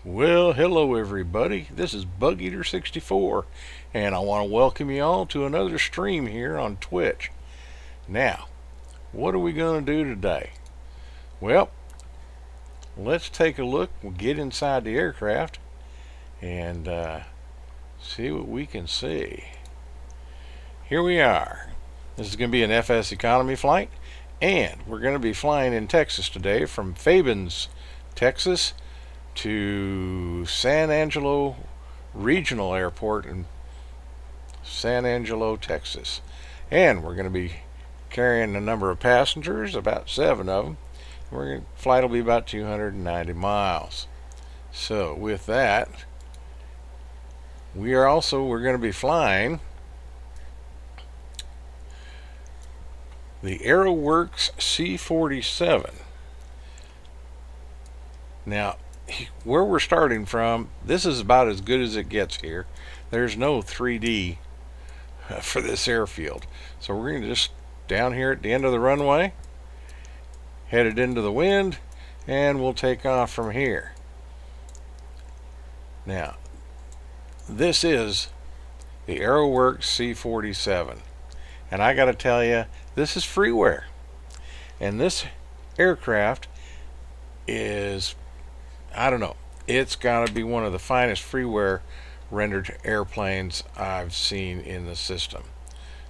Well, hello everybody. This is Bug Eater 64, and I want to welcome you all to another stream here on Twitch. Now, what are we going to do today? Well, let's take a look. We'll get inside the aircraft and see what we can see. Here we are. This is going to be an FSEconomy flight, and we're going to be flying in Texas today from Fabens, Texas to San Angelo Regional Airport in San Angelo, Texas. And we're going to be carrying a number of passengers, about 7 of them. Flight will be about 290 miles. So with that, we're going to be flying the AeroWorx C47. Now, where we're starting from, this is about as good as it gets here. There's no 3D for this airfield. So we're going to just down here at the end of the runway, headed into the wind, and we'll take off from here. Now, this is the AeroWorx C47. And I got to tell you, this is freeware. And this aircraft is, I don't know, it's got to be one of the finest freeware rendered airplanes I've seen in the system.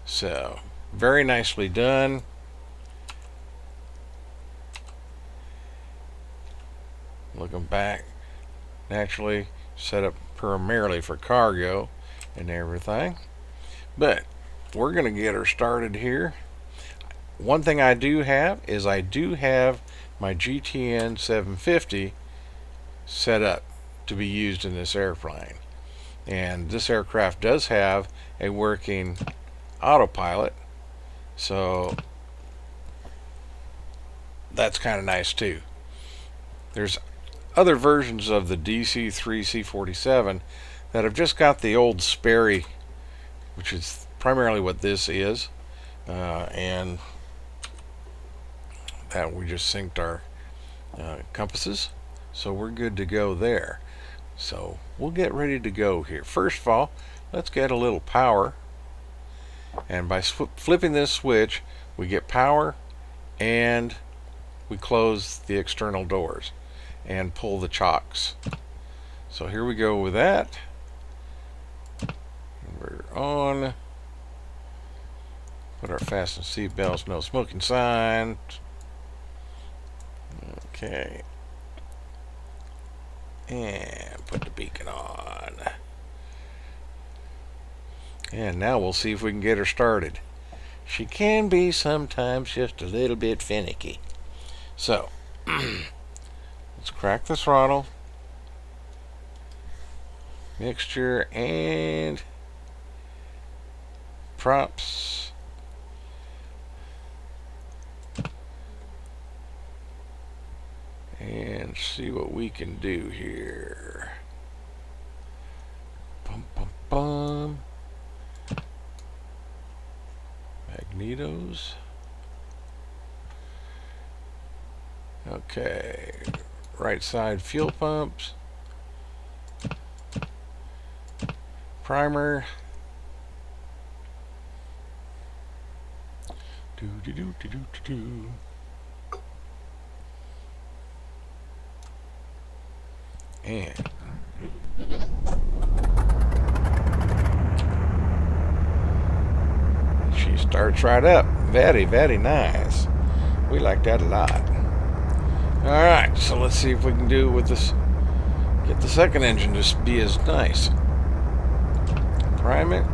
So, very nicely done. Looking back, naturally set up primarily for cargo and everything. But we're going to get her started here. One thing I do have is I do have my GTN 750 set up to be used in this airplane, and this aircraft does have a working autopilot, so that's kind of nice too. There's other versions of the DC-3 C47 that have just got the old Sperry, which is primarily what this is, and that we just synced our compasses. So we're good to go there. So we'll get ready to go here. First of all, let's get a little power. And by flipping this switch, we get power and we close the external doors and pull the chocks. So here we go with that. We're on. Put our fasten seat belts, no smoking sign. Okay. And put the beacon on. And now we'll see if we can get her started. She can be sometimes just a little bit finicky. So, let's crack the throttle. Mixture and props. And see what we can do here. Bum, bum, bum. Magnetos. Okay. Right side fuel pumps. Primer. Do do do do do do. And she starts right up. Very, very nice. We like that a lot. Alright, so let's see if we can do with this. Get the second engine to be as nice. Prime it.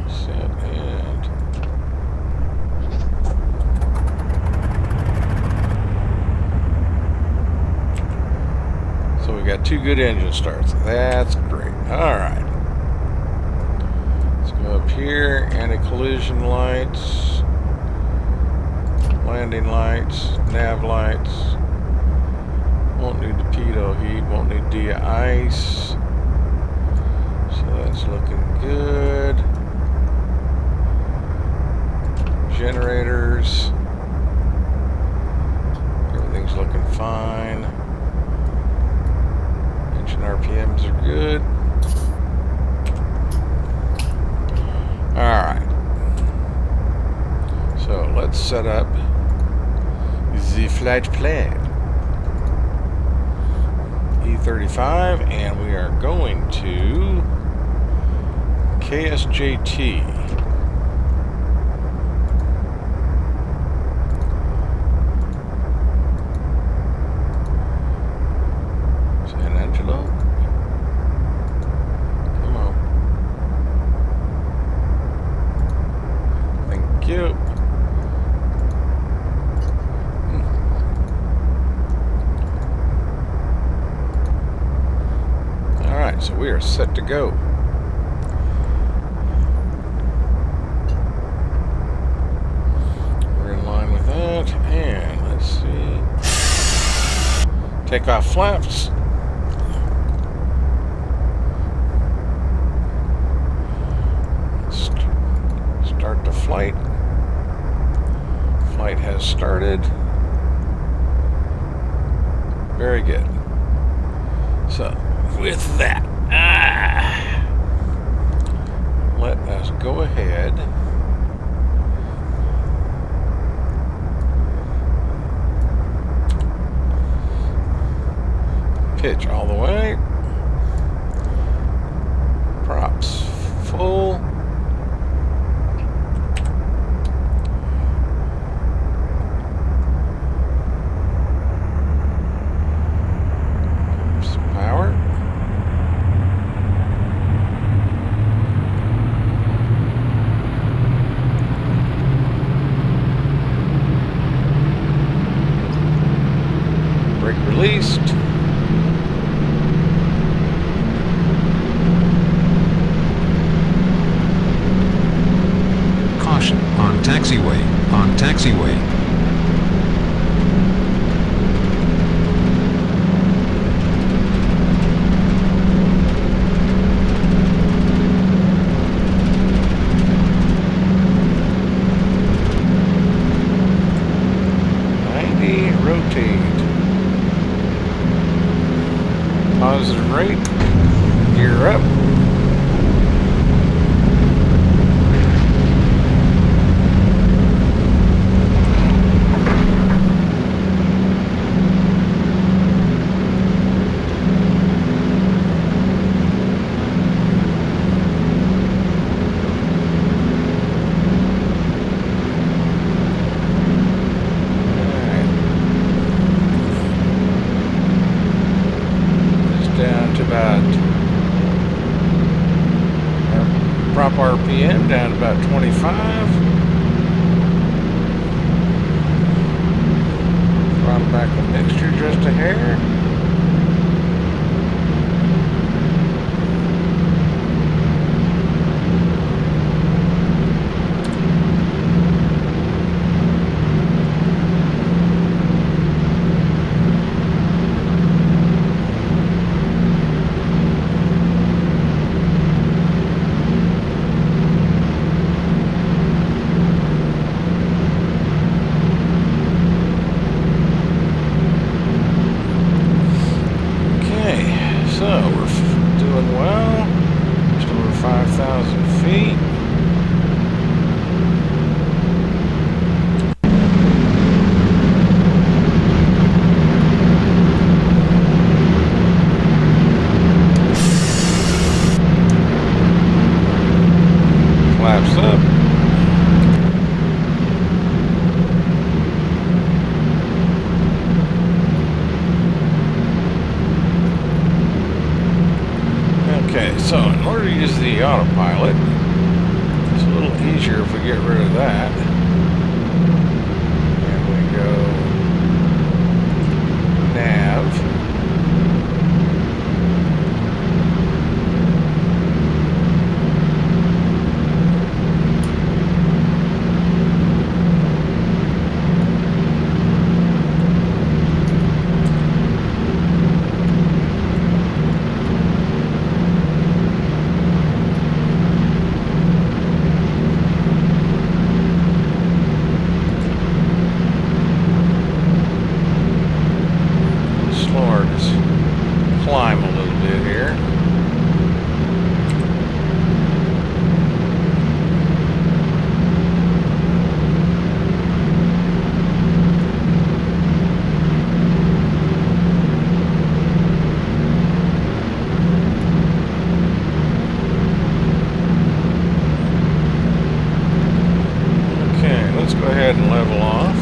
Set and we got 2 good engine starts. That's great. Alright. Let's go up here. Anti-collision lights. Landing lights. Nav lights. Won't need the pitot heat. Won't need de-ice. So that's looking good. Generators. let's set up the flight plan. E35, and we are going to KSJT. San Angelo? Come on. Thank you. Alright, so we are set to go. We're in line with that, and let's see. Take off flaps. Start the flight. Flight has started. Very good. So, with that, let us go ahead pitch all the way, props full, some power. Brake released. Caution, on taxiway, on taxiway. Rotate. Positive rate. Gear up. Prop RPM down to about 25. Throttle back the mixture just a hair. So we're doing well, just over 5,000 feet. Flaps up. Okay, so in order to use the autopilot, it's a little easier if we get rid of that. And we go nav. level off.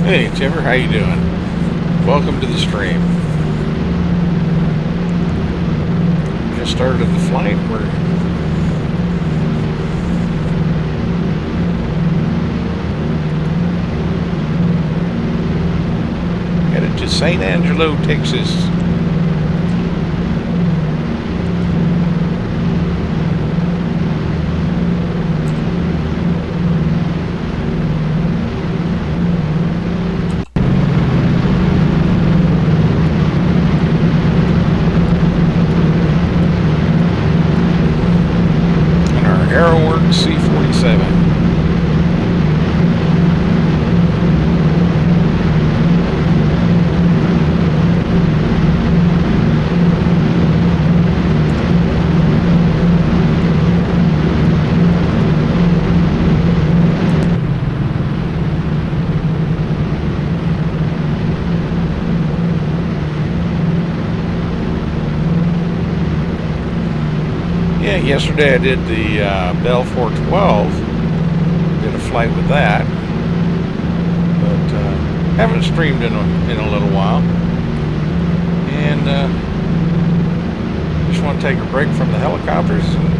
Hey Timber, how you doing? Welcome to the stream. Just started the flight. We're headed to St. Angelo, Texas. AeroWorx C47. Yeah, yesterday I did the Bell 412, did a flight with that, but haven't streamed in a little while, and just want to take a break from the helicopters and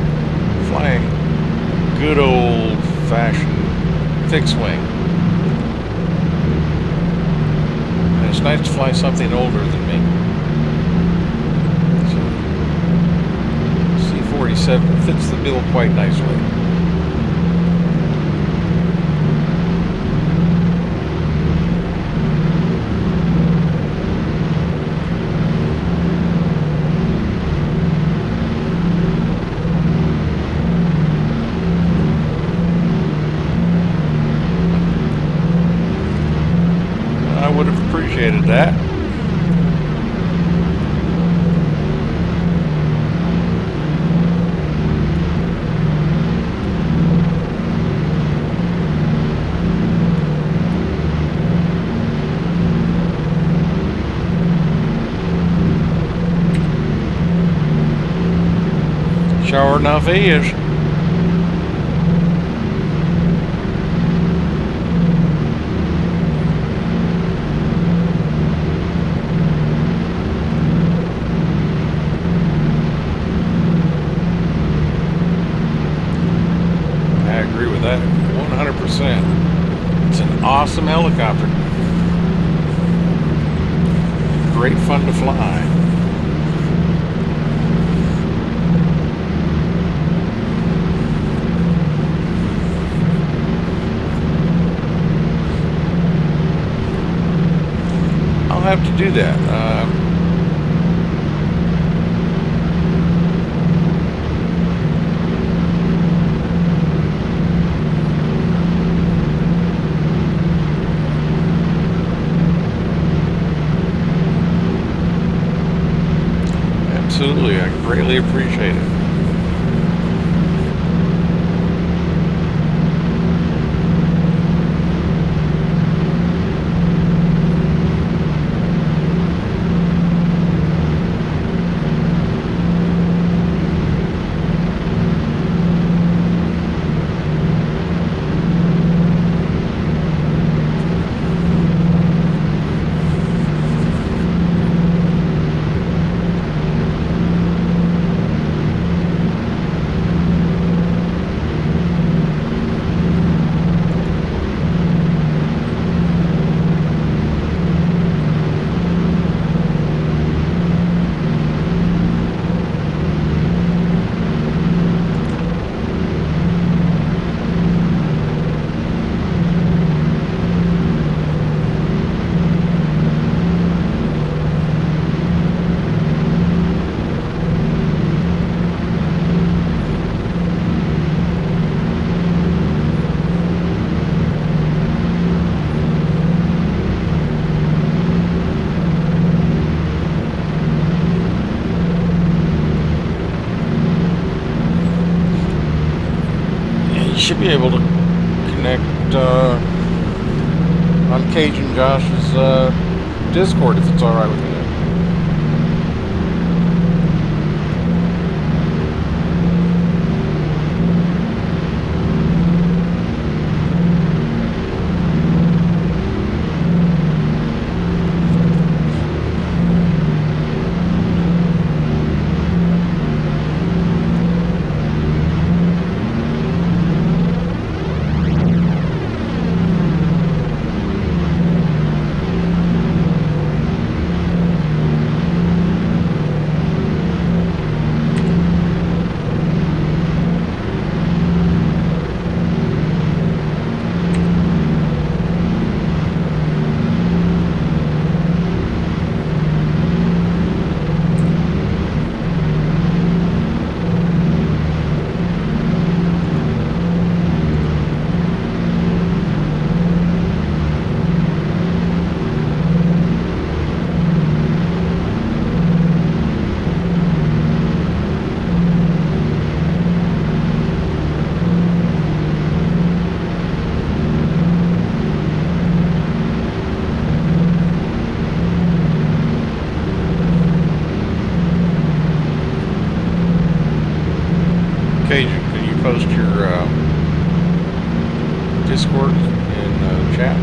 fly a good old-fashioned fixed wing. And it's nice to fly something older than me. C-47 fits the bill quite nicely. I would have appreciated that. Sure enough he is. I agree with that 100%. It's an awesome helicopter. Great fun to fly. I'll have to do that. Absolutely, I greatly appreciate it. be able to connect on Cajun Josh's Discord if it's alright with you. Cajun, can you post your Discord in chat?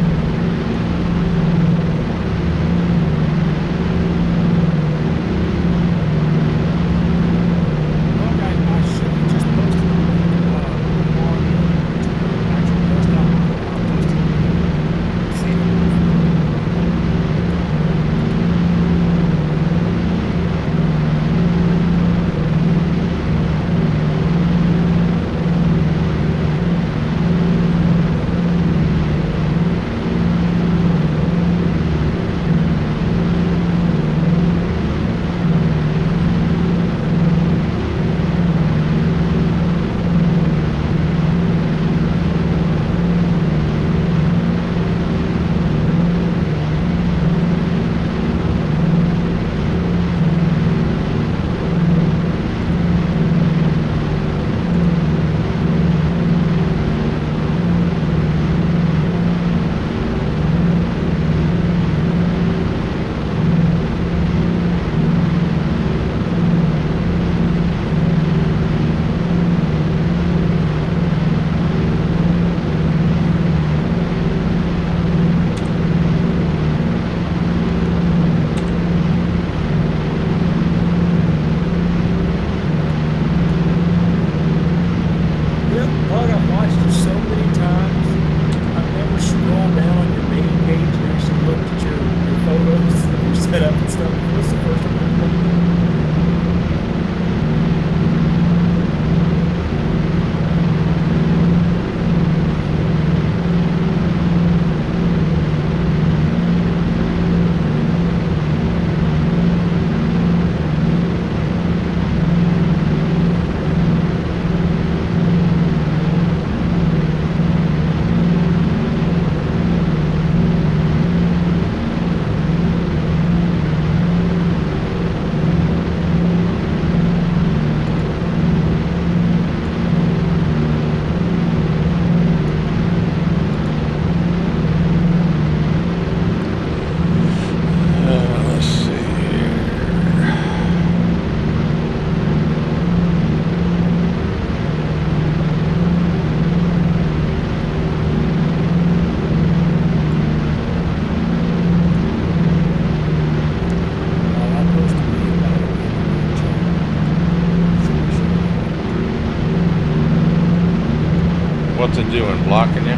What's it doing? Blocking you?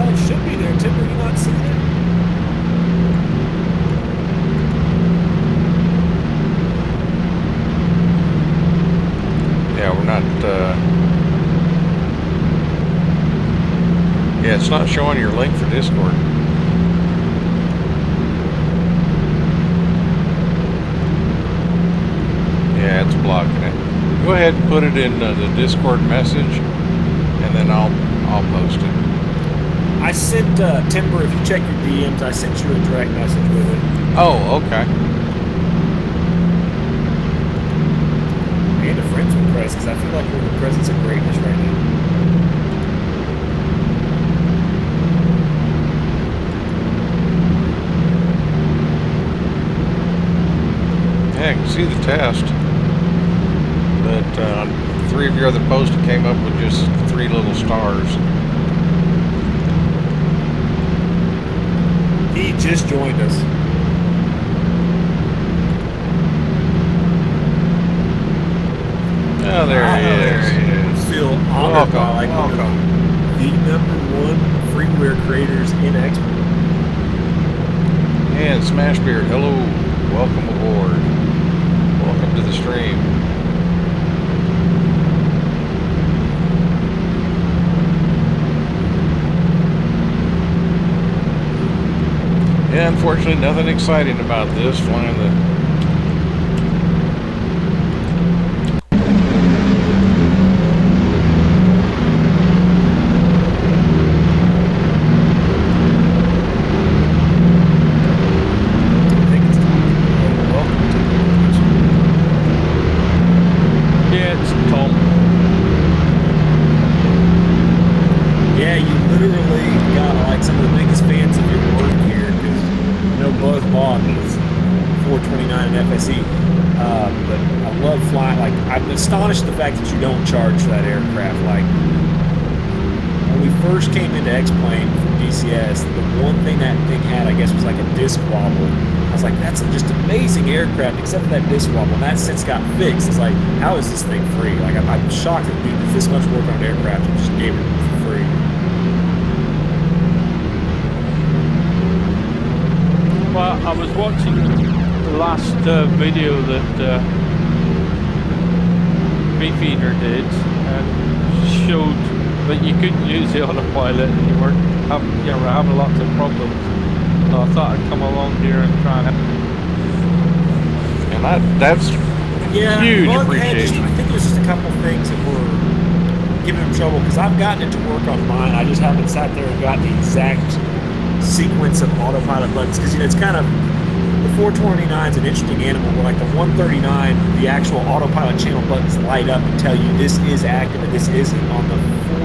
It should be there. Timber, you not see it? Yeah, we're not, yeah, it's not showing your link for Discord. Yeah, it's blocking it. Go ahead and put it in the Discord message, and then I'll post it. I sent Timber. If you check your DMs, I sent you a direct message with it. Oh, okay. And a friends request, because I feel like we're presence of greatness right now. Yeah, I can see the test. But on 3 of your other posts, it came up with just 3 little stars. He just joined us. Oh, there he is. Feel honored by like Welcome. the #1 freeware creators in Expo. And Smashbeard, hello. Welcome aboard. Welcome to the stream. Yeah, unfortunately, nothing exciting about this. Flying the astonished the fact that you don't charge for that aircraft. Like when we first came into X-Plane from DCS, the one thing that thing had, I guess, was like a disc wobble. I was like, that's just amazing aircraft, except for that disc wobble. And that since got fixed. It's like, how is this thing free? Like I'm shocked that dude did this much work on an aircraft and just gave it for free. Well, I was watching the last video that Beefeater did, and showed that you couldn't use the autopilot and you weren't having lots of problems. So I thought I'd come along here and try and help. And that's huge appreciation. I think it was just a couple things that were giving him trouble, because I've gotten it to work on mine. I just haven't sat there and got the exact sequence of autopilot buttons, because it's kind of, the 429 is an interesting animal, where like the 139, the actual autopilot channel buttons light up and tell you this is active and this isn't. On the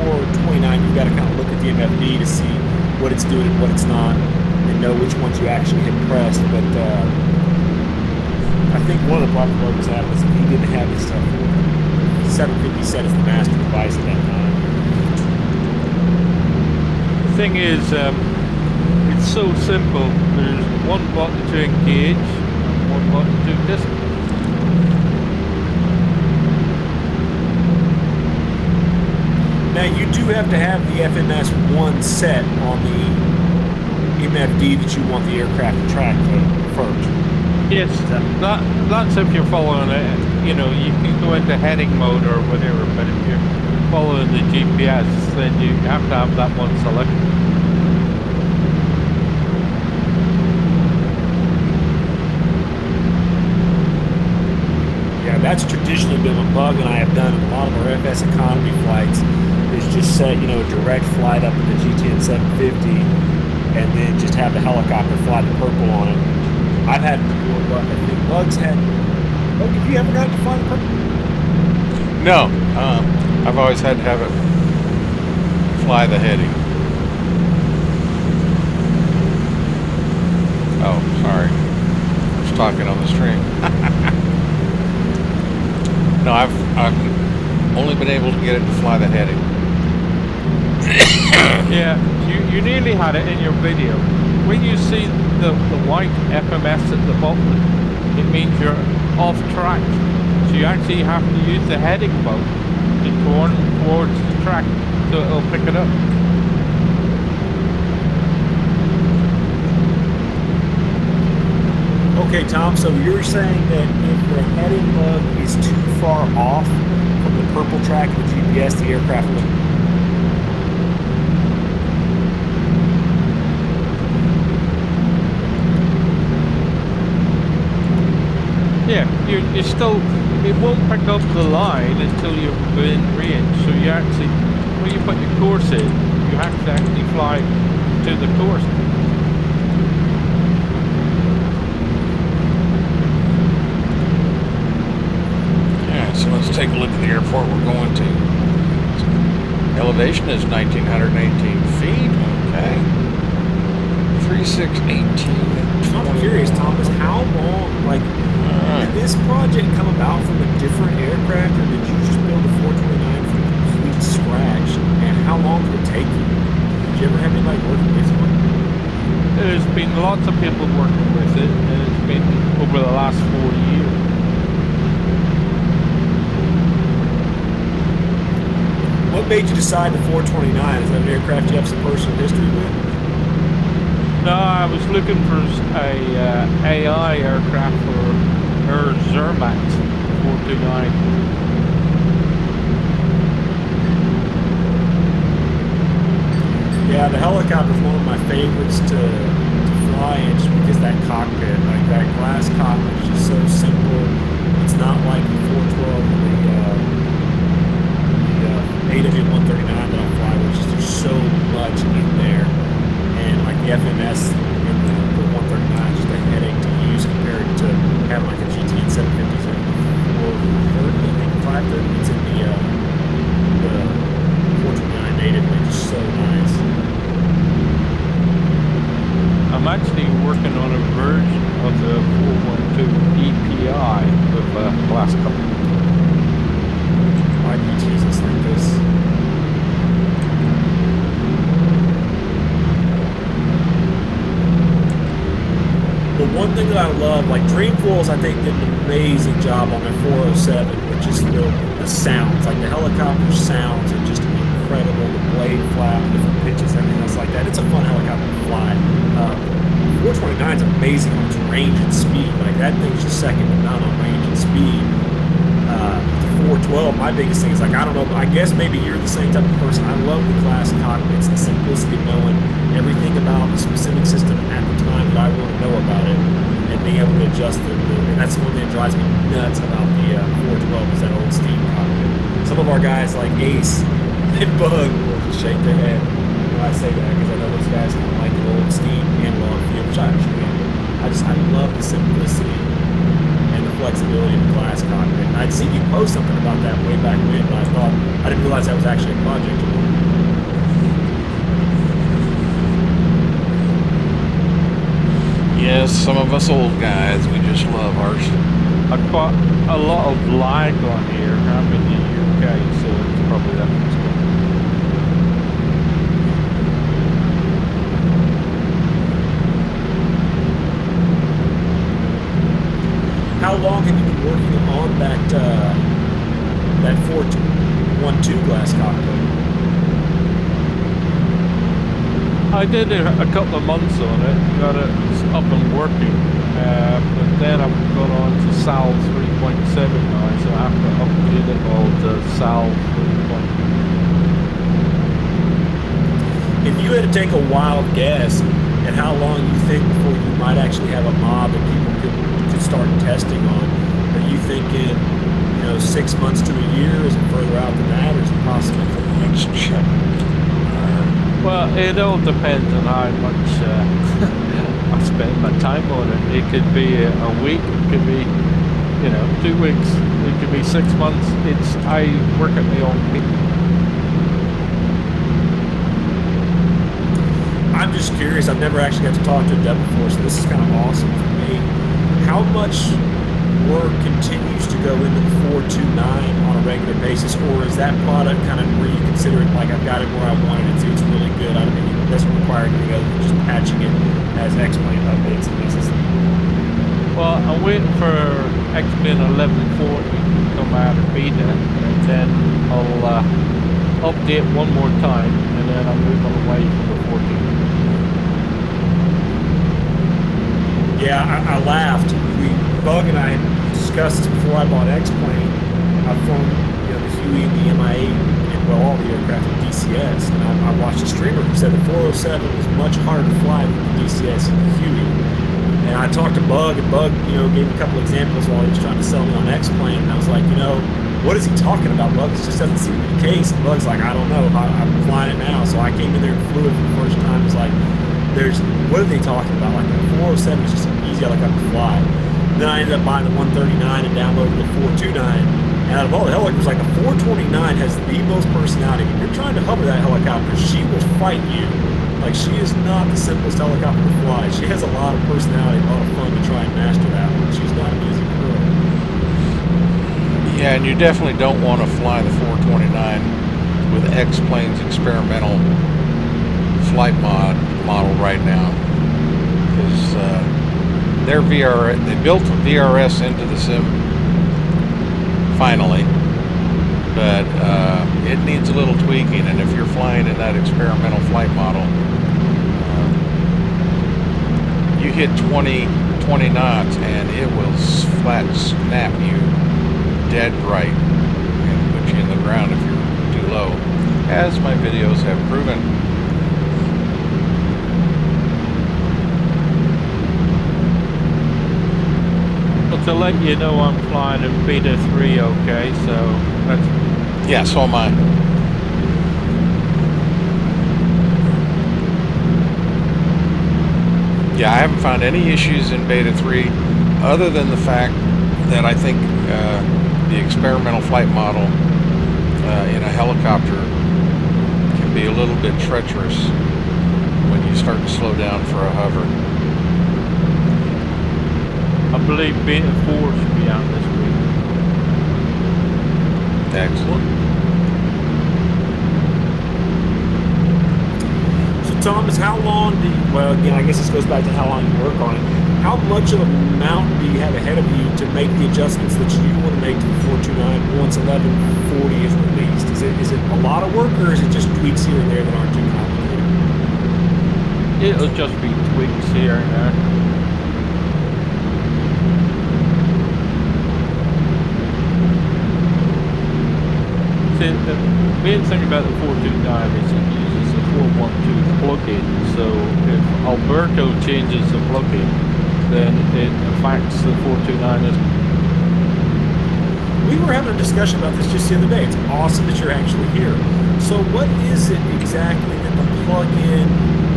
429, you've got to kind of look at the MFD to see what it's doing and what it's not, and know which ones you actually hit pressed. But I think one of the problems Bug was having is that he didn't have his stuff. 750 set as the master device at that time. The thing is, it's so simple. There's one button to engage and one button to disconnect. Now you do have to have the FMS 1 set on the MFD that you want the aircraft to track first. Yes, that's if you're following it. You can go into heading mode or whatever, but if you're following the GPS, then you have to have that one selected. Yeah, that's traditionally been what Bug and I have done in a lot of our FSEconomy flights, is just set, a direct flight up in the GTN 750 and then just have the helicopter fly the purple on it. I've had before, but I think Bug's had. Bug, have you ever gotten to fly the purple? No, I've always had to have it fly the heading. Oh, sorry. I was talking on the stream. No, I've only been able to get it to fly the heading. Yeah, you nearly had it in your video. When you see the white FMS at the bottom, it means you're off track. So you actually have to use the heading button to turn towards the track so it'll pick it up. Okay, Tom, so you're saying that if the heading bug is too far off from the purple track of the GPS, the aircraft will... Yeah, you still, it won't pick up the line until you're within range. So you actually, when you put your course in, you have to actually fly to the course. Yeah, so let's take a look at the airport we're going to. Elevation is 1,918 feet. Okay. 3618. I'm curious, Thomas, how long, like, did this project come about from a different aircraft, or did you just build a 429 from complete scratch? And how long did it take you? Did you ever have anybody working with one? There's been lots of people working with it, and it's been over the last 4 years. What made you decide the 429? Is that an aircraft you have some personal history with? No, I was looking for a AI aircraft for her Zermatt 429. Yeah, the helicopter is one of my favorites to fly in, just because that cockpit, like that glass cockpit, is just so simple. It's not like the 412 or the AW139 that I fly, which is there's so much in there. And like the FMS in the 139 is just a headache to use compared to having like a GTN 750 or 430, I think 530. It's in the 429 native, which is so nice. I'm actually working on a version of the 412 DPI with a glass cover. Why do you tease us like this? The one thing that I love, like Dreamfuls, I think did an amazing job on their 407 with just the sounds, like the helicopter sounds are just incredible. The blade flap, different pitches, everything else like that. It's a fun helicopter to fly. 429 is amazing on its range and speed. Like that thing's just second to none on range and speed. The 412, my biggest thing is like, I don't know, I guess maybe you're the same type of person. I love the glass cockpits, the simplicity of knowing everything about the specific system at the time that I want to know about it, and being able to adjust it. And that's one thing that drives me nuts about the 412 is that old steam cockpit. Some of our guys like Ace and Bug will just shake their head when I say that, because I know those guys kind of like the old steam analog feel, which I understand. I love the simplicity and the flexibility of the glass cockpit. And I'd seen you post something about that way back when, but I didn't realize that was actually a project. Yes, some of us old guys, we just love ours. I've got a lot of lag on here. I'm in the UK, so it's probably that much. How long have you been working on that 412 glass cockpit? I did a couple of months on it, got it up and working, but then I've gone on to SAL 3.7 now, so I have to upgrade it all to SAL 3.0. If you had to take a wild guess at how long you think before you might actually have a mob that people could start testing on, are you thinking, 6 months to a year? Is it further out than that, or is it possible? Let's check. Well, it all depends on how much I spend my time on it. It could be a week, it could be, 2 weeks, it could be 6 months. I work at my own pace. I'm just curious. I've never actually got to talk to a dev before, so this is kind of awesome for me. How much work continues to go into the 429 on a regular basis, or is that product kind of where you consider it like I've got it where I wanted it to? It's really good. I mean, it doesn't require anything other than just patching it as X-Plane updates and necessary. Well, I'm waiting for X-Plane 1140 to come out of beta, and then I'll update one more time, and then I'll move on away from the 14. Yeah, I laughed. Bug and I discussed this before I bought X-Plane. I've flown the Huey and the MI8 and all the aircraft at DCS, and I watched a streamer who said the 407 was much harder to fly than the DCS Huey. And I talked to Bug, and Bug gave a couple examples while he was trying to sell me on X-Plane, and I was like, what is he talking about, Bug? This just doesn't seem to be the case. And Bug's like, I don't know. I'm flying it now. So I came in there and flew it for the first time. It was like, what are they talking about? Like the 407 is just an easy helicopter to fly. Then I ended up buying the 139 and downloaded the 429, And out of all the helicopters, like the 429 has the most personality. If you're trying to hover that helicopter, she will fight you. Like, she is not the simplest helicopter to fly. She has a lot of personality, a lot of fun to try and master that one. She's not an easy girl. Yeah, and you definitely don't want to fly the 429 with X-Plane's experimental flight model right now, because their they built a VRS into the sim finally, but it needs a little tweaking. And if you're flying in that experimental flight model, you hit 20 knots and it will flat snap you dead right and put you in the ground if you're too low, as my videos have proven. Well, to let you know, I'm flying in Beta 3, okay, so that's... Yeah, so am I. Yeah, I haven't found any issues in Beta 3 other than the fact that I think the experimental flight model in a helicopter can be a little bit treacherous when you start to slow down for a hover. I believe Beta 4 should be out this week. Excellent. So, Thomas, how long do you, well, again, I guess this goes back to how long you work on it. How much of a mountain do you have ahead of you to make the adjustments that you want to make to the 429 once 1140 is released? Is it a lot of work, or is it just tweaks here and there that aren't too complicated? It'll just be tweaks here and there. See, the main thing about the 429 is it uses a 412 plug-in, so if Alberto changes the plug-in, then it affects the 429. We were having a discussion about this just the other day. It's awesome that you're actually here. So what is it exactly that the plug-in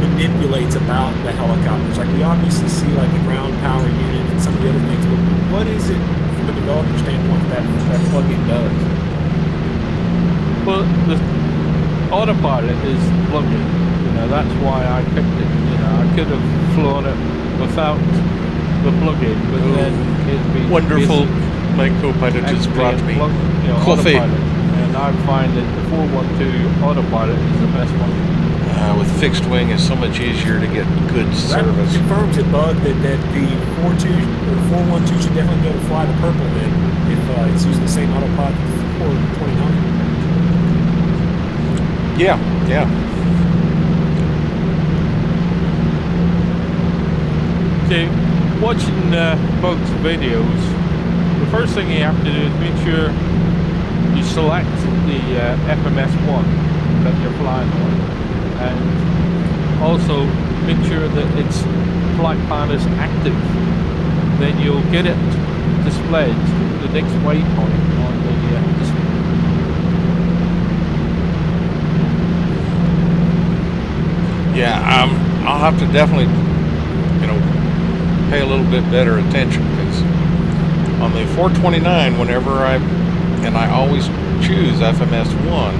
manipulates about the helicopters? Like, we obviously see like the ground power unit and some of the other things, but what is it from a developer standpoint that plug-in does? Well, the autopilot is plug-in. You know, that's why I picked it. You know, I could have flown it without the plug-in, but then it'd be Wonderful. basic My co-pilot just brought me coffee. autopilot. And I find that the 412 autopilot is the best one. With fixed wing, it's so much easier to get good That service. confirms it, Bug, that the 42 or 412 should definitely be able to fly the purple then if it's using the same autopilot as the 429. Yeah, yeah. See, watching Bug's videos, the first thing you have to do is make sure you select the FMS1 that you're flying on, and also make sure that its flight plan is active. Then you'll get it displayed, the next waypoint on the display. Yeah, I'll have to definitely, pay a little bit better attention, because on the 429, whenever I always choose FMS1,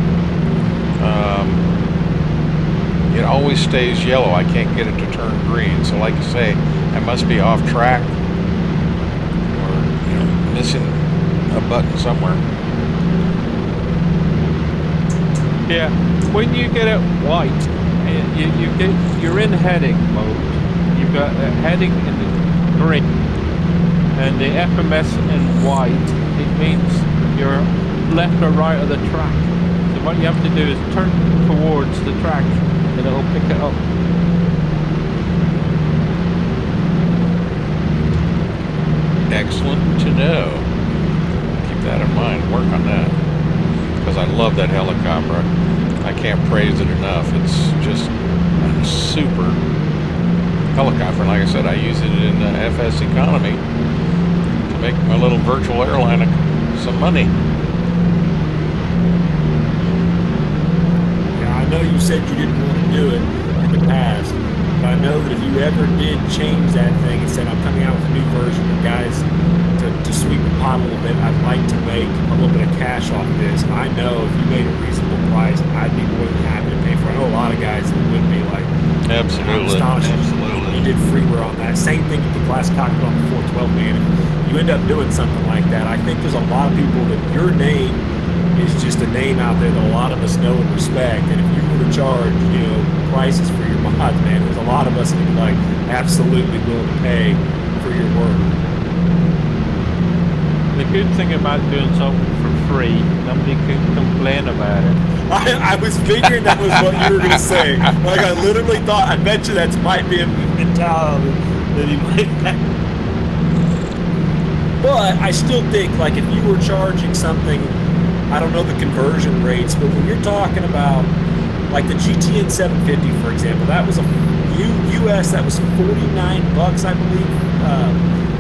it always stays yellow. I can't get it to turn green. So like you say, I must be off track or missing a button somewhere. Yeah, when you get it white, you're in heading mode. You've got a heading in the green, and the FMS in white. It means you're left or right of the track. So what you have to do is turn towards the track, and it'll pick it up. Excellent to know. Keep that in mind. Work on that, because I love that helicopter. I can't praise it enough. It's just a super helicopter. Like I said, I use it in FSEconomy to make my little virtual airline some money. Yeah, I know you said you didn't want to do it in the past, but I know that if you ever did change that thing and said, I'm coming out with a new version, and guys, to to sweeten the pot a little bit, I'd like to make a little bit of cash off this. I know if you made a reasonable price, I'd be more than happy to pay for it. I know a lot of guys that would be like, I'm astonished you did freeware on that. Same thing with the glass cockpit on the 412, man. If you end up doing something like that, I think there's a lot of people that your name is just a name out there that a lot of us know and respect. And if you were to charge, prices for your mods, man, there's a lot of us that would be like absolutely willing to pay for your work. The good thing about doing something for free, nobody can complain about it. I was figuring that was what you were going to say. Like, I literally thought, I bet you that might be a mentality that he might have. But I still think, like, if you were charging something, I don't know the conversion rates, but when you're talking about, like, the GTN 750, for example, that was a US, that was $49, I believe.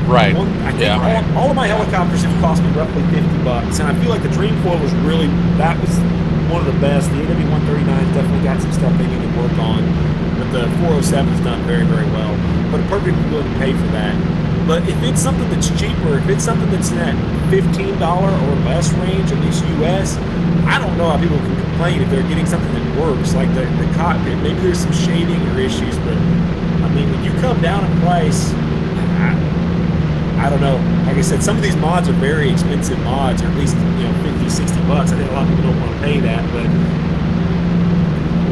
Right. I think all of my helicopters have cost me roughly $50, and I feel like the Dreamfoil was really, that was one of the best. The AW139 definitely got some stuff they need to work on, but the 407 is done very, very well. But I'm perfectly willing to pay for that. But if it's something that's cheaper, if it's something that's in that $15 or less range, at least US, I don't know how people can complain if they're getting something that works, like the cockpit. Maybe there's some shading or issues, but I mean, when you come down in price, I don't know. Like I said, some of these mods are very expensive mods, or at least, $50, $60. I think a lot of people don't want to pay that, but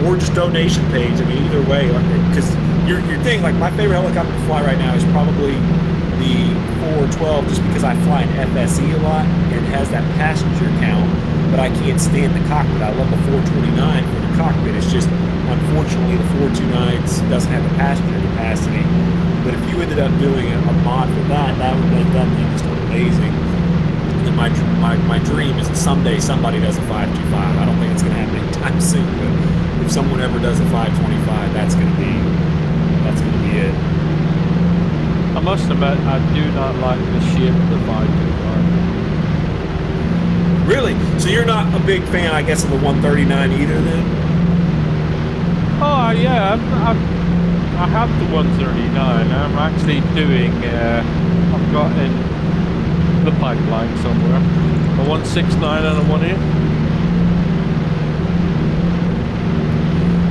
or just donation page. I mean, either way, because your thing, like my favorite helicopter to fly right now is probably the 412, just because I fly an FSE a lot and it has that passenger count, but I can't stand the cockpit. I love the 429 for the cockpit. It's just, unfortunately, the 429s doesn't have the passenger capacity. But if you ended up doing a mod for that, that would make that thing just amazing. And my dream is that someday somebody does a 525. I don't think it's going to happen anytime soon, but if someone ever does a 525, that's going to be it. I must admit, I do not like the shape of the 525. Really? So you're not a big fan, I guess, of the 139 either, then? Oh yeah, I have the 139. I'm actually doing, I've got in the pipeline somewhere, a 169 and a 18.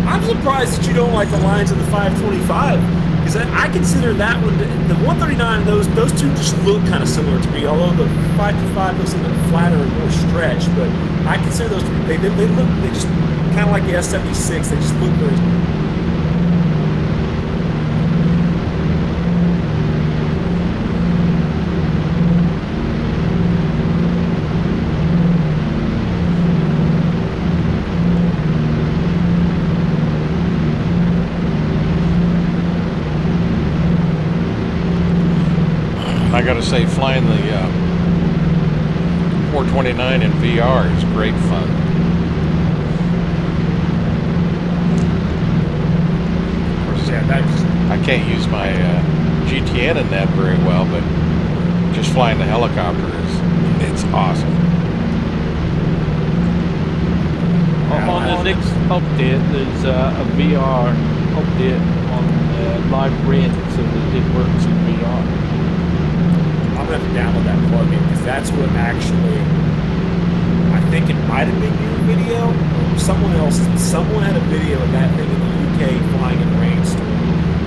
I'm surprised that you don't like the lines of the 525, because I consider that one, the 139, those two just look kind of similar to me, although the 525 looks a little flatter and more stretched, but I consider those, they just kind of like the S76, they just look very... I gotta say, flying the 429 in VR is great fun. Of course, I can't use my GTN in that very well, but just flying the helicopter it's awesome. On the next update, there's a VR update on live rain, so that it works in VR. I'm going to have to download that plugin, because that's what actually, I think it might have been your video, or someone else's. Someone had a video of that thing in the UK flying in Rainstorm,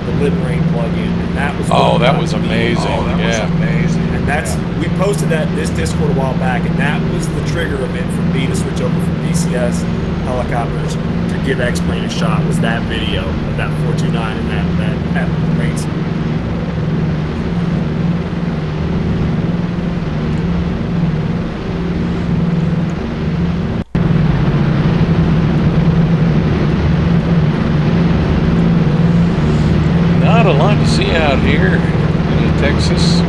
the Live Rain plugin, and that was... that was amazing. Was amazing. And that's, we posted that in this Discord a while back, and that was the trigger event for me to switch over from BCS helicopters to give X-Plane a shot, was that video of that 429 and that Rainstorm. Not a lot to see out here in Texas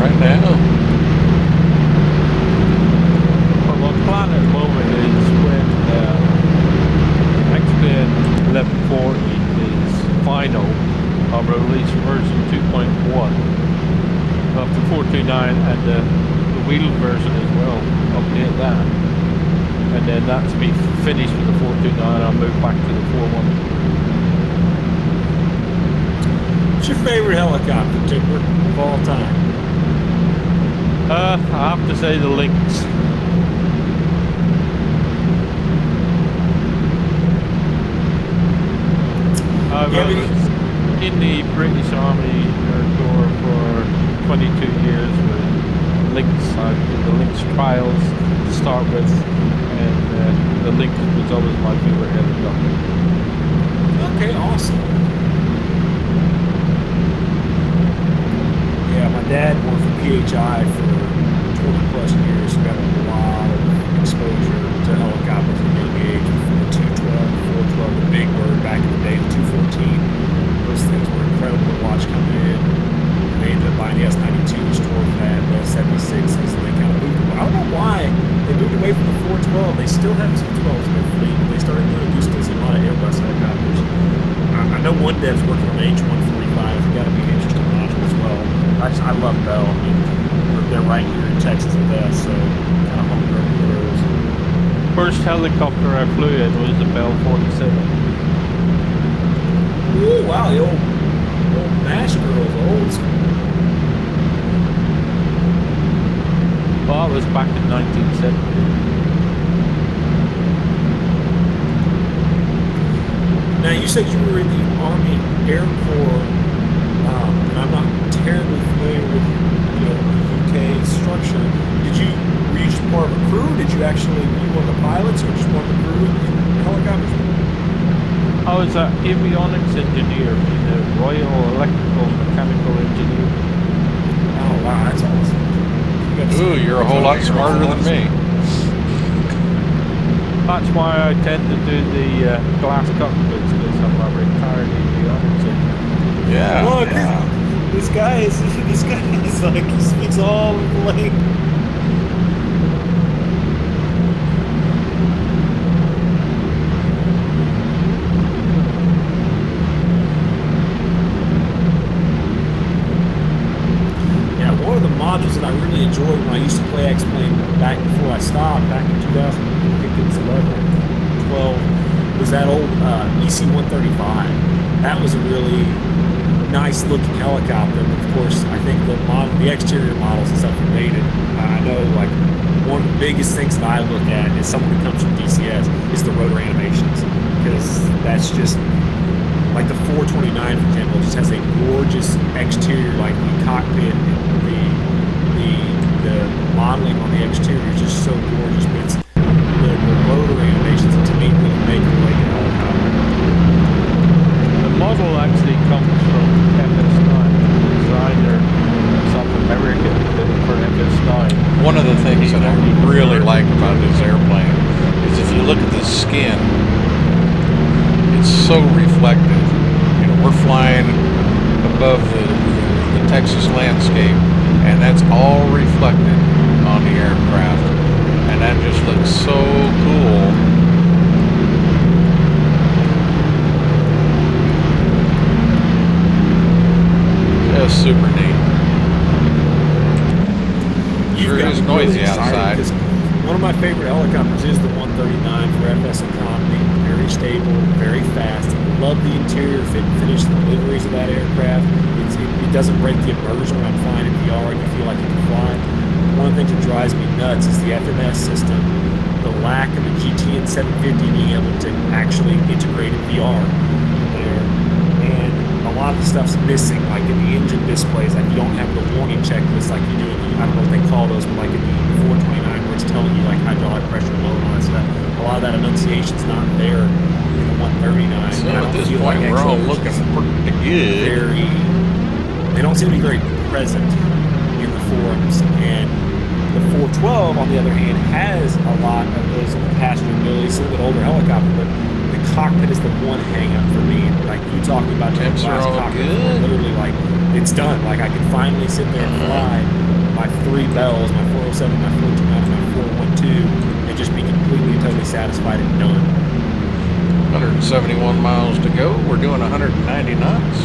right now. Well, my plan at the moment is when X-Plane 1140 is final, I'll release version 2.1 of the 429 and the wheel version as well, update that. And then that's me finished with the 429, I'll move back to the 412. What's your favorite helicopter, Timber, of all time? I have to say the Lynx. I Yeah, was in the British Army Air Corps for 22 years with Lynx. I did the Lynx trials to start with, and the Lynx was always my favorite helicopter. Okay, awesome. Yeah, my dad worked for PHI for 20 plus years, so got a lot of exposure to helicopters at a young age, from the 212, the 412, the Big Bird back in the day, the 214. Those things were incredible to watch coming in. And they ended up buying the S-92s, Torfat, the S-76s, and they kind of moved away. I don't know why they moved away from the 412. They still have 212s in their fleet, but they started doing use a lot of Airbus helicopters. I know one dev's working on H-145. It's got to be an interesting module as well. I love Bell. I mean, they're right here in Texas at best, so kind of homegrown heroes. First helicopter I flew in was the Bell 47. Ooh, wow, the old MASH girls, old school. Well, that was back in 1970. Now, you said you were in the Army Air Corps, and I'm not terribly familiar with, the UK structure. Were you just part of a crew? Did you actually, were you one of the pilots or just one of the crew in helicopters? I was an avionics engineer, a Royal Electrical Mechanical Engineer. Oh, wow, that's awesome. Ooh, you're a whole lot smarter than me. That's why I tend to do the glass cockpits, because I'm a retired avionics engineer. Yeah. Look, this guy is like, he speaks all of the language. One of the modules that I really enjoyed when I used to play X-Plane back before I stopped, back in 2012, was that old EC-135. That was a really nice looking helicopter. And of course, I think the exterior models and stuff are dated. I know, like, one of the biggest things that I look at is someone who comes from DCS is the rotor animations, because that's just like the 429, for example, just has a gorgeous exterior, like the cockpit, the modeling on the exterior is just so gorgeous, but it's the rotor animations that to me really make it like a helicopter. The model actually comes from FS9. The designer South American did it for FS9. One of the things that I really like about this airplane is if you look at the skin, it's so reflective. We're flying above the Texas landscape, and that's all reflected on the aircraft, and that just looks so cool. Just super neat. Sure is noisy outside. One of my favorite helicopters is the 139 for FSEconomy. Very stable, very fast. Love the interior fit and finish, the liveries of that aircraft. It doesn't break the immersion when I'm flying in VR and you feel like you can fly. One of the things that drives me nuts is the FMS system. The lack of a GT and 750 being able to actually integrate in VR there. And a lot of the stuff's missing, like in the engine displays. Like you don't have the warning checklist like you do in the, I don't know what they call those, but like in the 429 where it's telling you like hydraulic pressure, load, and all that stuff. A lot of that enunciation's not there in the 139. So at this point, we're all looking pretty good. They don't seem to be very present in the forums. And the 412, on the other hand, has a lot of those passenger abilities. It's a little bit older helicopter, but the cockpit is the one hang-up for me. Like you talking about the glass cockpit, literally like it's done. Like I can finally sit there and fly my 3 Bells, my 407, my 429, and my 412, and just be completely and totally satisfied and done. 171 miles to go. We're doing 190 knots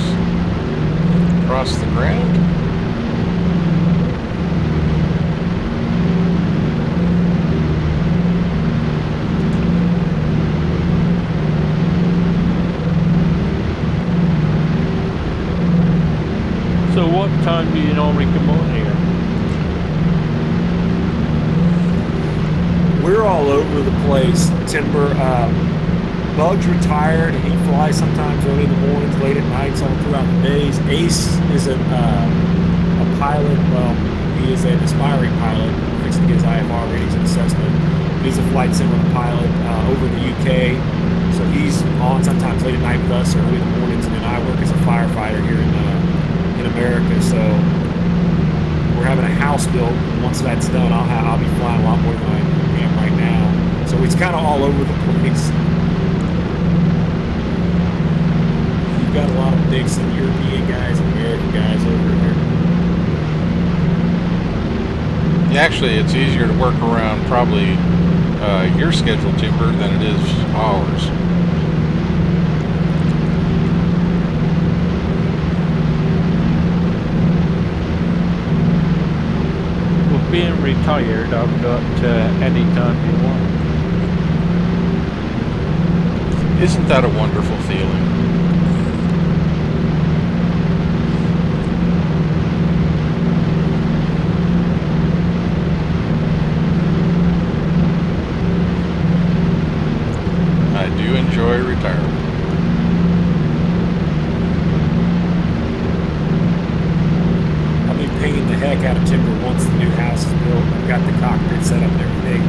across the ground. So what time do you normally come on here? we're all over the place. Timber. Bug's retired. He flies sometimes early in the mornings, late at nights, all throughout the days. Ace is a pilot. Well, he is an aspiring pilot, fixing to get his IFR ratings and assessment. He's a flight simulator pilot over in the UK. So he's on sometimes late at night with us or early in the mornings, and then I work as a firefighter here in America. So we're having a house built. Once that's done, I'll be flying a lot more than I am right now. So it's kind of all over the place. You've got a lot of big some European guys and American guys over here. Yeah, actually, it's easier to work around probably your schedule, Timber, than it is ours. With being retired, I've got any time you want. Isn't that a wonderful feeling? I do enjoy retirement. I'll be paying the heck out of Timber once the new house is built. I've got the cockpit set up and everything.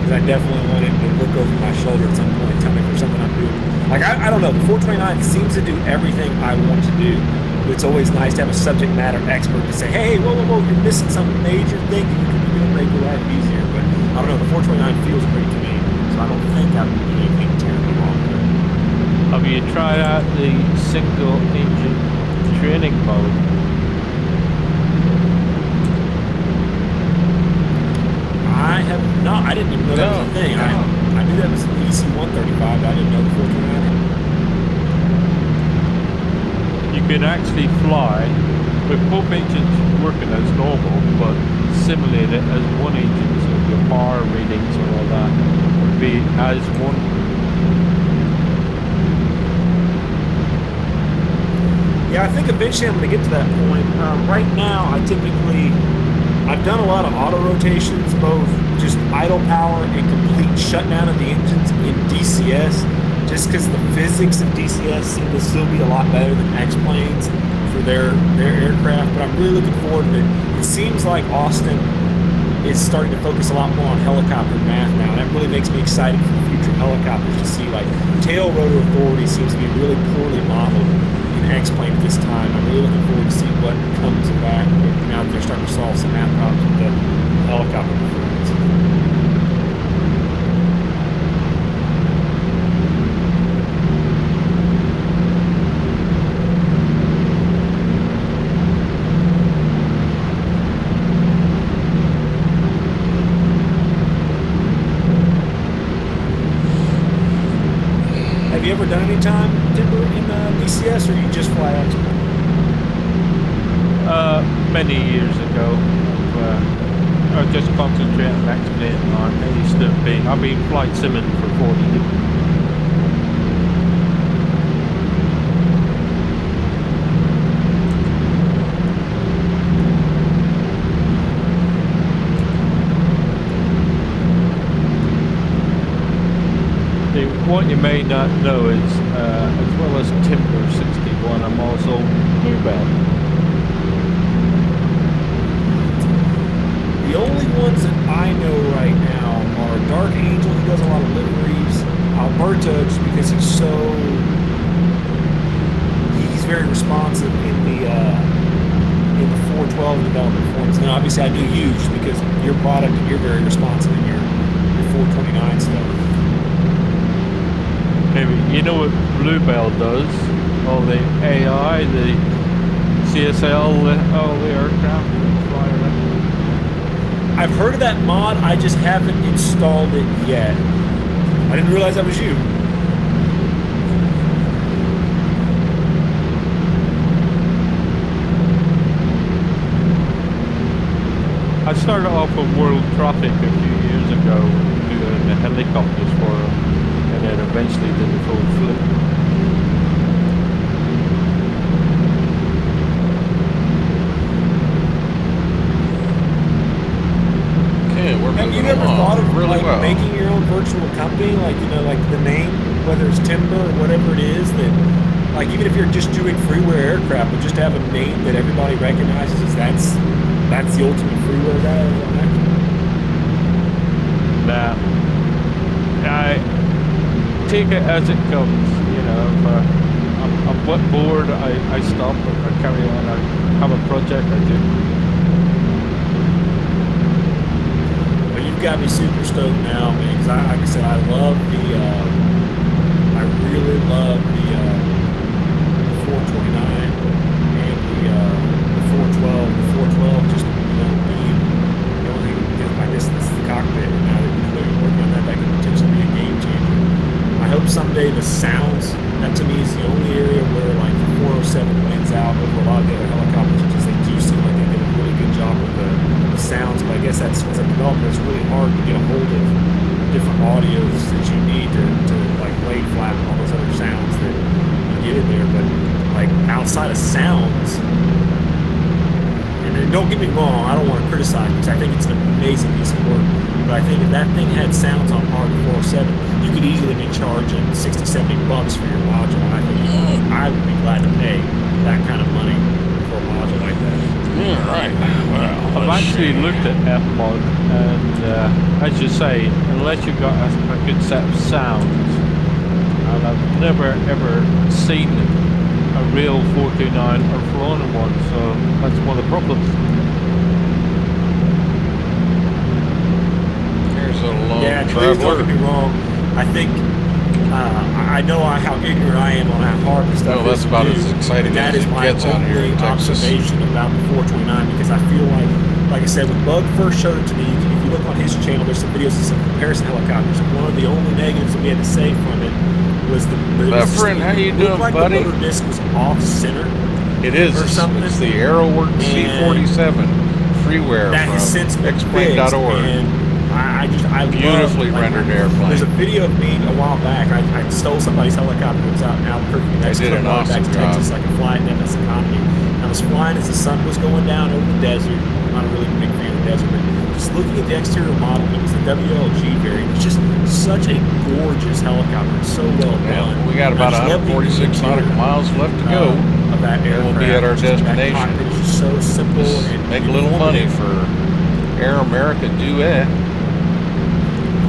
Because I definitely want him to look over my shoulder at some point and tell me if there's something I'm doing. Like, I don't know, the 429 seems to do everything I want to do. It's always nice to have a subject matter expert to say, hey, whoa, you're missing some major thing that you could be doing to make your life easier. But I don't know, the 429 feels great to me. So I don't think I'm doing anything terribly wrong with it. Have you tried out the single engine training mode? I have not. I didn't even know that was a thing. I knew that was an EC-135, but I didn't know the 429. You can actually fly with both engines working as normal, but simulate it as one engine, so your power readings and all that would be as one. Yeah, I think eventually I'm going to get to that point. Right now, I've done a lot of auto rotations, both just idle power and complete shutdown of the engines in DCS, just because the physics of DCS seem to still be a lot better than X-planes for their aircraft. But I'm really looking forward to it. It seems like Austin is starting to focus a lot more on helicopter math now, and that really makes me excited for the future of helicopters to see, like, tail rotor authority seems to be really poorly modeled in X-plane at this time. I'm really looking forward to see what comes back now that they're starting to solve some math problems with the helicopter performance. Have you ever done any time, Timber, in DCS, or you just fly X-plane? Many years ago, I just concentrate on X-plane on I've been flight simming for 40 years. What you may not know is, as well as Timber 61, I'm also Bluebell. The only ones that I know right now are Dark Angel, who does a lot of liveries, Alberto, just because he's very responsive in the 412 development forums. And then obviously I do you, just because your product and you're very responsive in your 429 stuff. Maybe you know what Bluebell does? All the AI, the CSL, all the aircraft fly around. I've heard of that mod, I just haven't installed it yet. I didn't realize that was you. I started off with World Traffic a few years ago, doing the helicopters for them, and then eventually did the full fleet. Okay, we're Have you moving ever along thought of really well. making like, like the name, whether it's timber or whatever it is, that like even if you're just doing freeware aircraft, but just have a name that everybody recognizes as that's the ultimate freeware guy. Nah, I take it as it comes. If I'm bored, I stop. If I carry on, I have a project, I do. Well, you've got me super stoked now, man. Because like I said, I really love the 429 and the 412. The 412 just being the only thing. I guess this is the cockpit. And now that you're clearly working on that could potentially be a game changer. I hope someday the sounds. That to me is the only area where like the 407 wins out over a lot of the other helicopters because they do seem like they did a really good job with the sounds. But I guess that's as a developer, it's really hard to get a hold of different audios that you need to like blade flap and all those other sounds that you get in there. But like outside of sounds, and don't get me wrong, I don't want to criticize because I think it's an amazing piece of work. But I think if that thing had sounds on par with 407, you could easily be charging $60, $70 for your module. And I think I would be glad to pay that kind of money for a module like that. Yeah, right. Well, I've actually looked at F-Mod, and as you say, unless you've got a good set of sounds, and I've never ever seen a real 429 or flown in one, so that's one of the problems. Yeah, please don't get me wrong. I think I know how ignorant I am on how hard this stuff is. That's about as exciting as it gets out here in Texas. Observation about the 429 because I feel like I said, when Bug first showed it to me, if you look on his channel, there's some videos of some comparison helicopters. And one of the only negatives that we had to say from it was friend, how you doing, like buddy? The motor disc was off center. It is. Or something. It's the AeroWorx C47 Freeware that has since been fixed. I beautifully rendered airplane. There's a video of me a while back. I stole somebody's helicopter that was out in Albuquerque, New Mexico. They did an awesome back to job. Texas, like a flight in FSEconomy. I was flying as the sun was going down over the desert. I'm not a really big fan of the desert, but just looking at the exterior model, it was the WLG variant. It's just such a gorgeous helicopter. It's so well done. We got about 146 nautical miles left to go. Of that aircraft. We'll be at our destination. That cockpit is just so simple and make a little money for Air America Duet.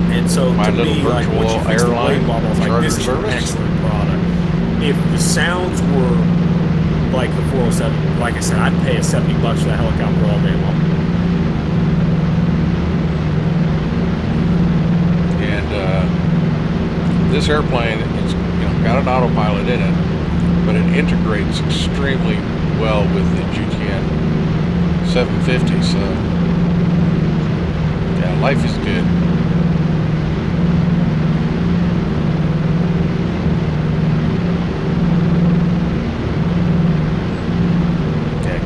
And so My to little me, like virtual once you fix the blade airline wobble, I was like, charter this is an service. excellent product. If the sounds were like the 407, like I said, I'd pay $70 for that helicopter all day long. And this airplane is got an autopilot in it, but it integrates extremely well with the GTN 750. So yeah, life is good.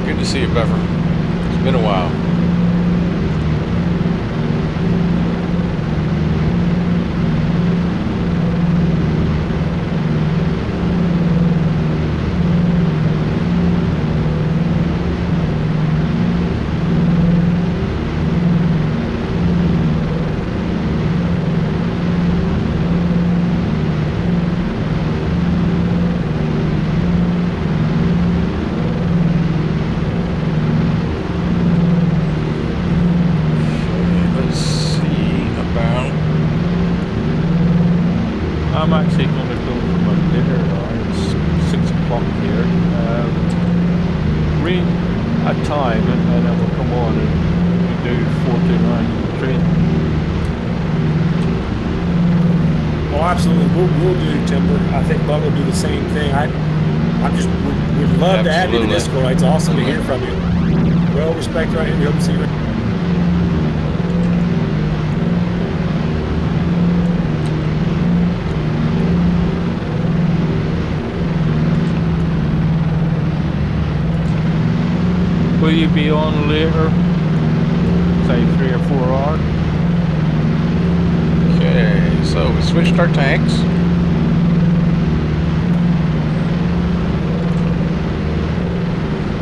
Good to see you, Bever. It's been a while. I'm actually going to go for my dinner now. It's 6 o'clock here. Read a time and then we'll come on and we do 429 train. Oh, absolutely. We'll do timber. I think Bug will do the same thing. I'm just would love to add you to the Discord. It's awesome to hear from you. Well, respect right here. We hope to see you. Will you be on later? Say 3 or 4 hours? Okay, so we switched our tanks.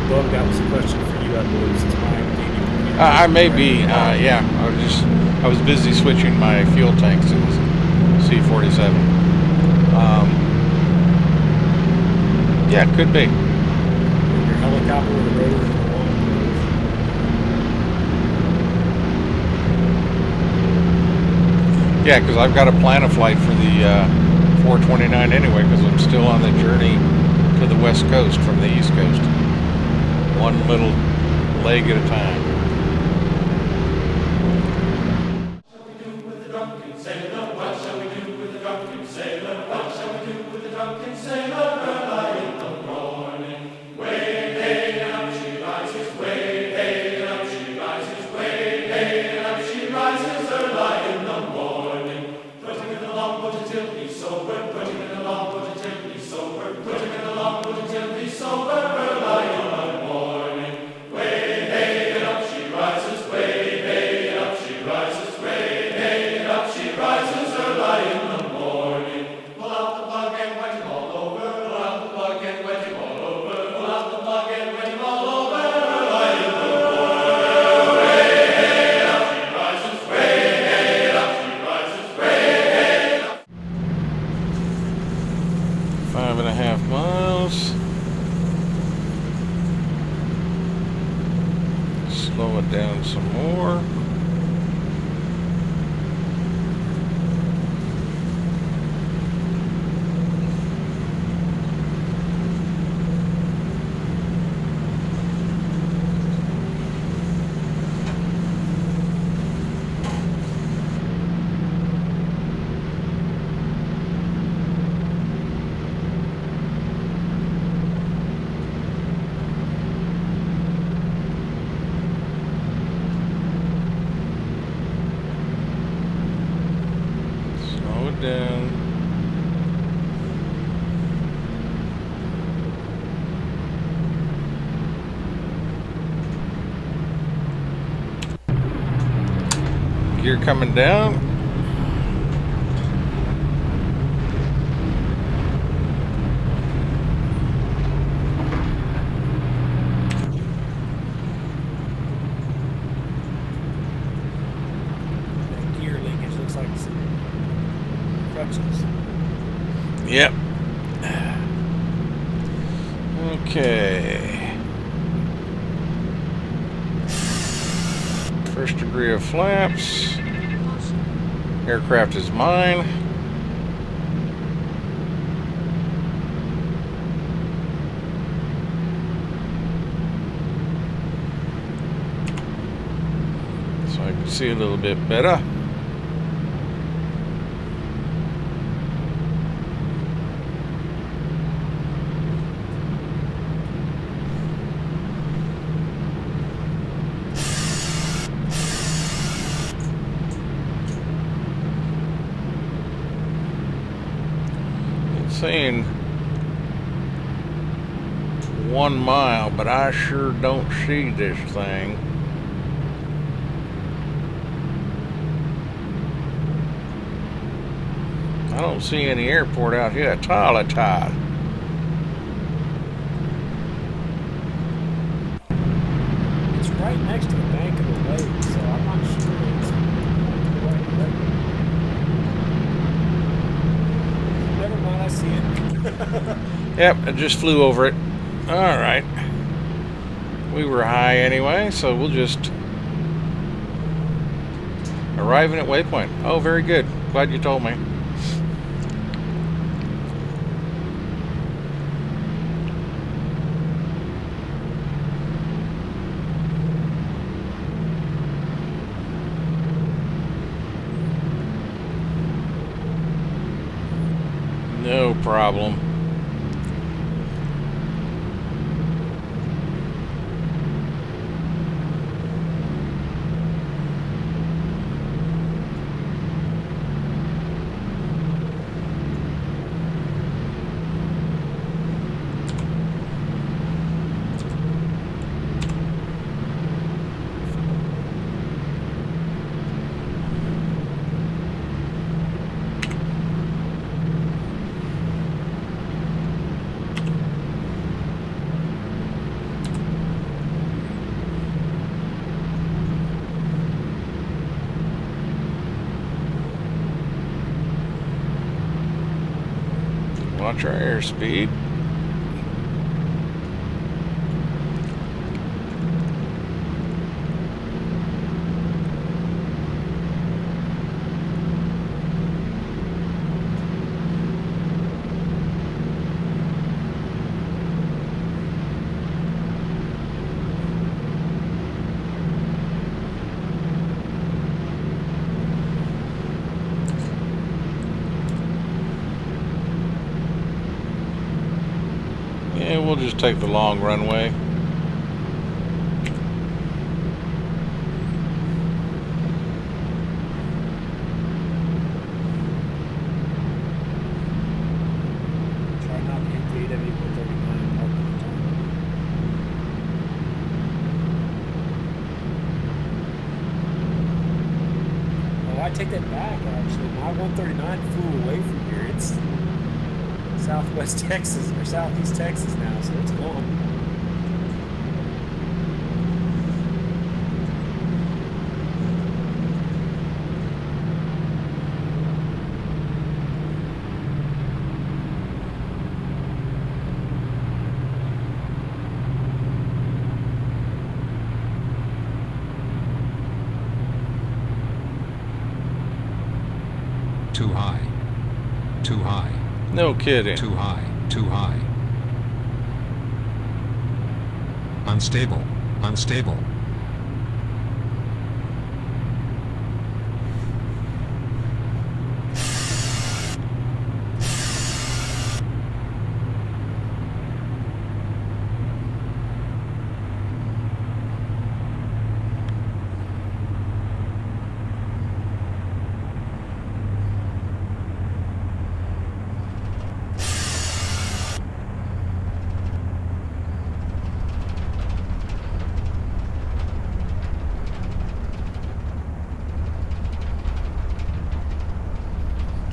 Bug, that was a question for you, I believe, since my I may be, yeah. I was busy switching my fuel tanks. C-47. Yeah, could be. Your helicopter with a rotor in the wall. Yeah, because I've got to plan a flight for the 429 anyway, because I'm still on the journey to the west coast from the east coast. One little leg at a time. Slow it down some more. Down. Gear coming down. That gear linkage looks like some crutches. Yep. Okay. First degree of flaps. Aircraft is mine. So I can see a little bit better. Saying 1 mile, but I sure don't see this thing. I don't see any airport out here at all. It's right next to the bank of the lake, so I'm not sure it's the right direction. Never mind, I see it. Yep, I just flew over it. All right. We were high anyway, so we'll just arriving at waypoint. Oh, very good. Glad you told me. No problem. Watch our airspeed. Yeah, we'll just take the long runway. Try not to hit the AW139 park at the time. Oh, I take that back, actually. My 139 flew away from here. It's Southwest Texas, or Southeast Texas now, so it's gone. Too high. Too high. No kidding. Too high. Too high. Unstable. Unstable.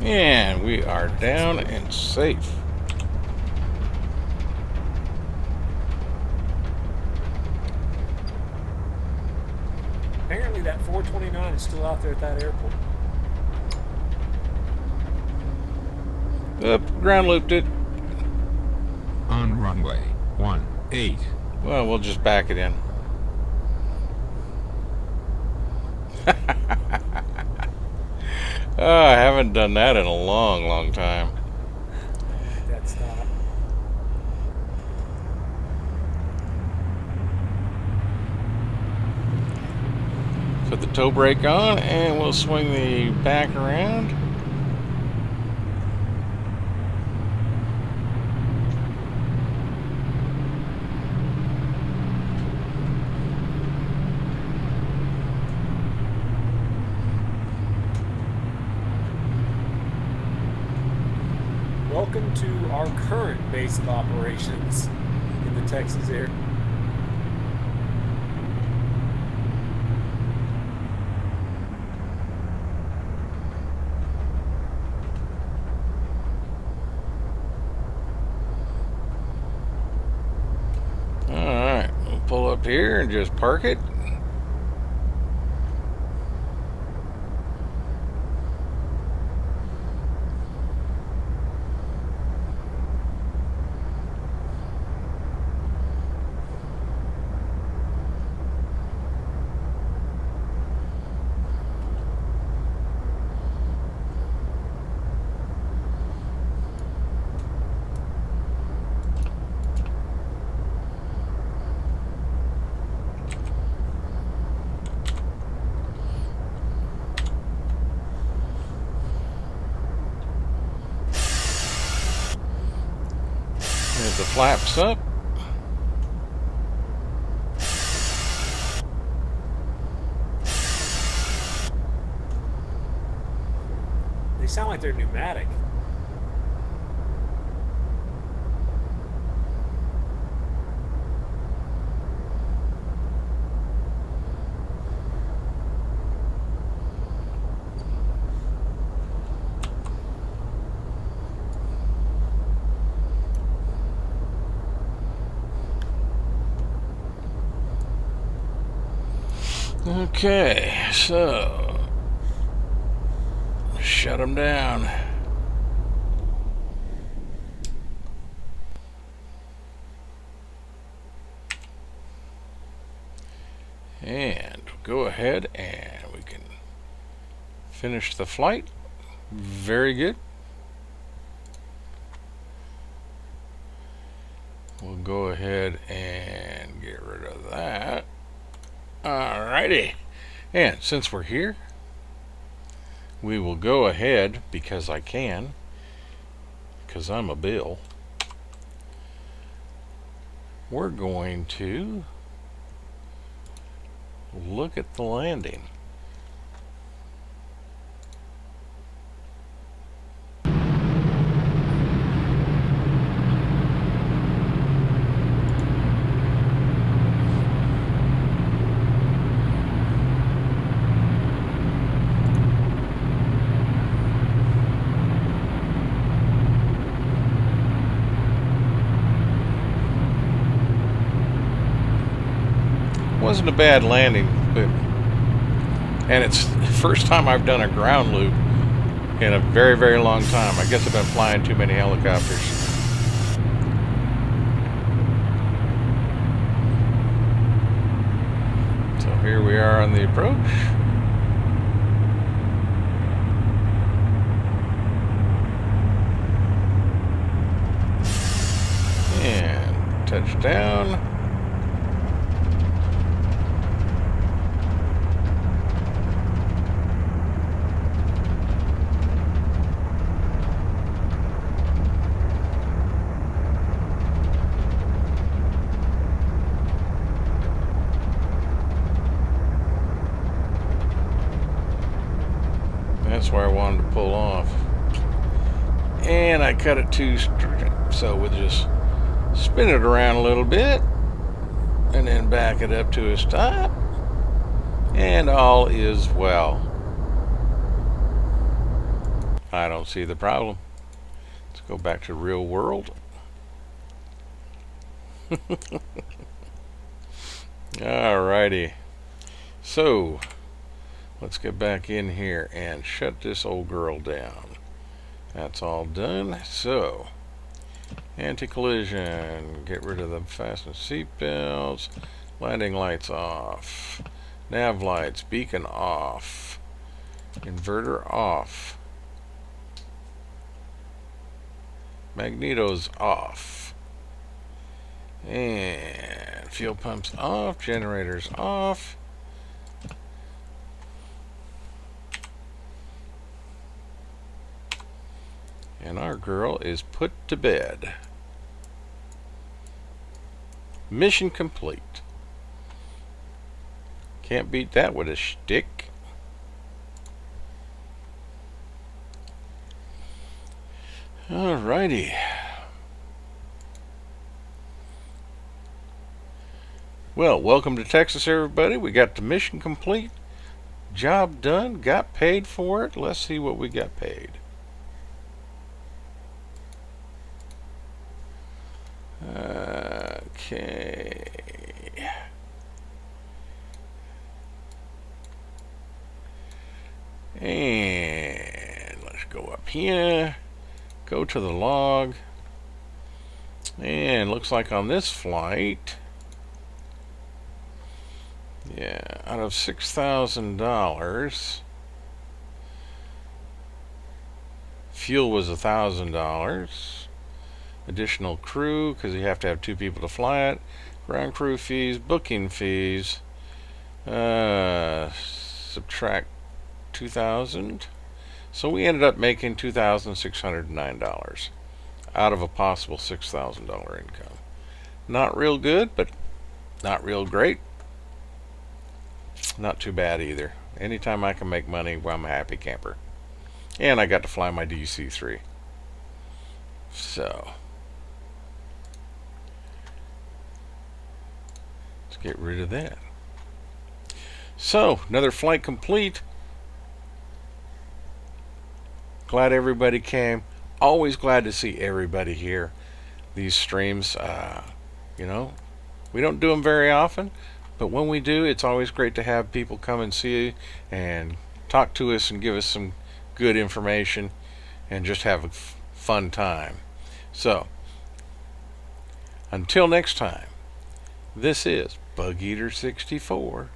And we are down and safe. Apparently that 429 is still out there at that airport. Up, ground looped it. On runway 18. Well, we'll just back it in. Oh, I haven't done that in a long, long time. That stop. Put the toe brake on and we'll swing the back around. Welcome to our current base of operations in the Texas area. Alright, we'll pull up here and just park it. There's the flaps up. They sound like they're pneumatic. Okay, so shut them down. And go ahead and we can finish the flight. Very good. We'll go ahead and get rid of that. Alrighty. And since we're here, we will go ahead, because I can, because I'm a Bill, we're going to look at the landing. Wasn't a bad landing, but and it's the first time I've done a ground loop in a very, very long time. I guess I've been flying too many helicopters. So here we are on the approach. And touchdown. That's where I wanted to pull off. And I cut it too straight. So we'll just spin it around a little bit and then back it up to a stop. And all is well. I don't see the problem. Let's go back to real world. Alrighty. So let's get back in here and shut this old girl down. That's all done. So, anti-collision, get rid of the fasten seat belts, landing lights off, nav lights, beacon off, inverter off, magnetos off, and fuel pumps off, generators off. And our girl is put to bed. Mission complete. Can't beat that with a stick. Alrighty. Well, welcome to Texas, everybody. We got the mission complete. Job done. Got paid for it. Let's see what we got paid. Okay. And let's go up here, go to the log, and looks like on this flight, yeah, out of $6,000, fuel was $1,000. Additional crew, because you have to have 2 people to fly it. Ground crew fees, booking fees. Subtract 2,000. So we ended up making $2,609 out of a possible $6,000 income. Not real good, but not real great. Not too bad either. Anytime I can make money, well, I'm a happy camper. And I got to fly my DC-3. So get rid of that. So another flight complete. Glad everybody came. Always glad to see everybody here. These streams, you know, we don't do them very often, but when we do, it's always great to have people come and see and talk to us and give us some good information and just have a fun time. So until next time, this is Bug Eater 64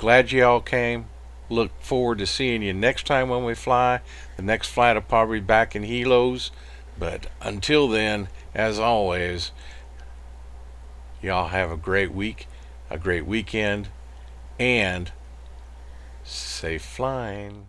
glad you all came. Look forward to seeing you next time when we fly. The next flight will probably be back in helos. But until then, as always, y'all have a great week, a great weekend, and safe flying.